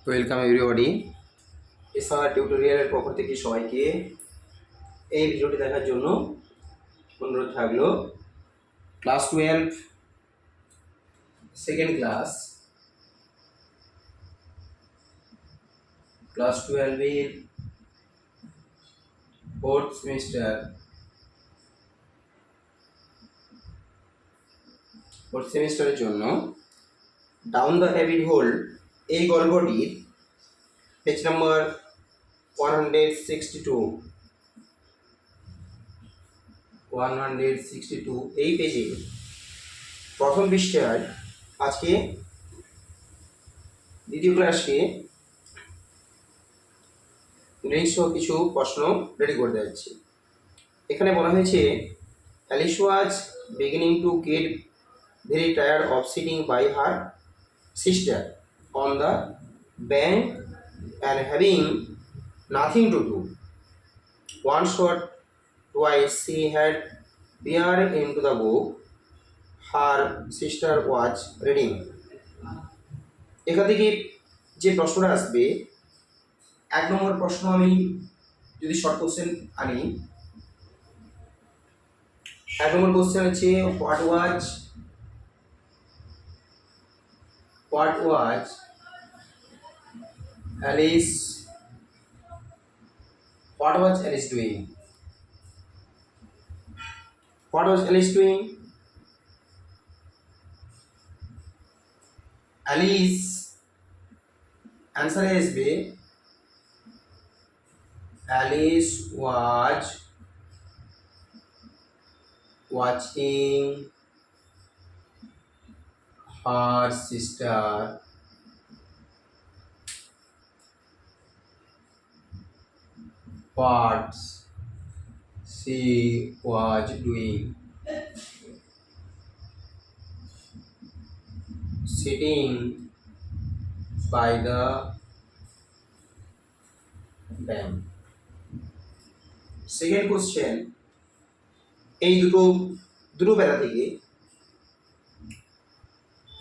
Welcome everybody. SR টিউটোরিয়ালের পক্ষ থেকে সবাইকে এই ভিডিওটি দেখার জন্য অনুরোধ থাকলো। ক্লাস 12 সেকেন্ড ক্লাস, ক্লাস 12 এর ফোর্থ সেমিস্টারের জন্য ডাউন দ্য হ্যাবিট হোল এই গল্পটির পেজ নাম্বার 162 এই পেজে প্রথম পৃষ্ঠায় আজকে দ্বিতীয় ক্লাসে নিজস্ব কিছু প্রশ্ন রেডি করতে যাচ্ছি। এখানে বলা হয়েছে, Alice was beginning to get very tired of sitting by her sister on the bank and having nothing to do. Once or twice she had peered into the book her sister was reading. এখান থেকে যে প্রশ্নটা আসবে, 1 নম্বর প্রশ্ন আমি যদি short question আনি, 1 নম্বর question হচ্ছে what was Alice doing? What was Alice doing? Alice answer আসবে, Alice was watching her sister what she was doing, sitting by the bank. Second question, এই দুটো প্যারা থেকে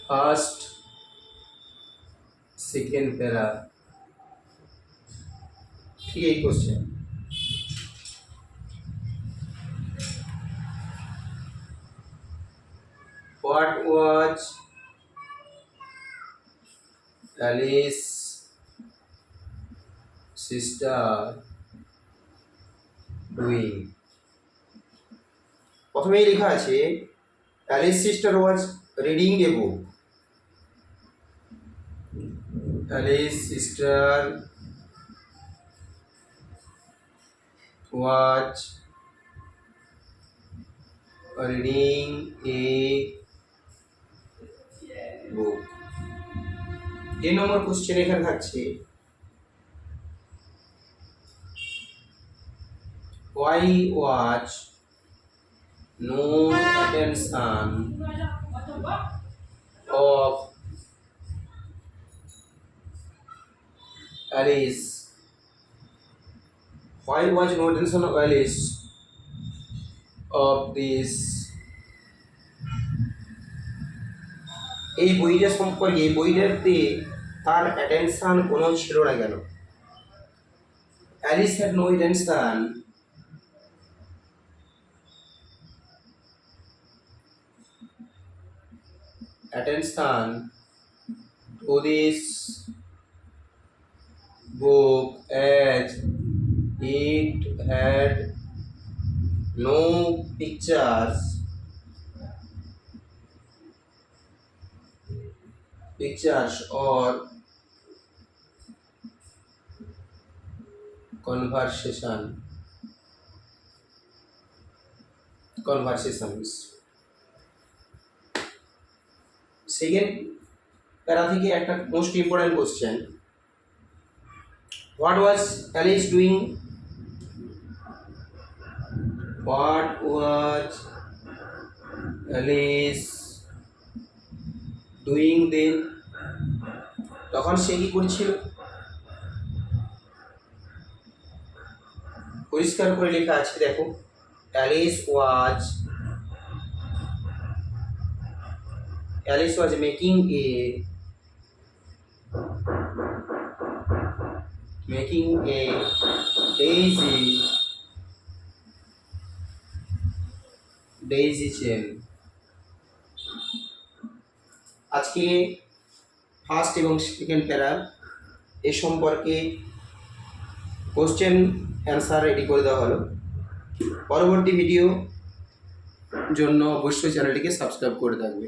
ফার্স্ট সেকেন্ড প্যারা ঠিক এই question. What was Alice's sister doing? প্রথমেই লেখা আছে Alice's sister was reading a book. Alice's sister was reading a book. 3 number question এখানে থাকছে, why was no attention of Alice? Why was no attention of Alice of this? এই বইটা সম্পর্কে, এই বইটাতে তার অ্যাটেনশন কোনো ছিল না কেন? Alice had no attention to this book as it had no pictures or conversations. Second প্যারা থেকে একটা most important question, what was Alice doing? What was Alice doing then? তখন সে কি করেছিল? পরিষ্কার করে লেখা আছে, দেখো, Alice was making a making A daisy chain. আজকে ফার্স্ট এবং সেকেন্ড প্যারা এ সম্পর্কে কোশ্চেন অ্যান্সার রেডি করে দেওয়া হলো। পরবর্তী ভিডিও জন্য অবশ্যই চ্যানেলটিকে সাবস্ক্রাইব করে থাকবে।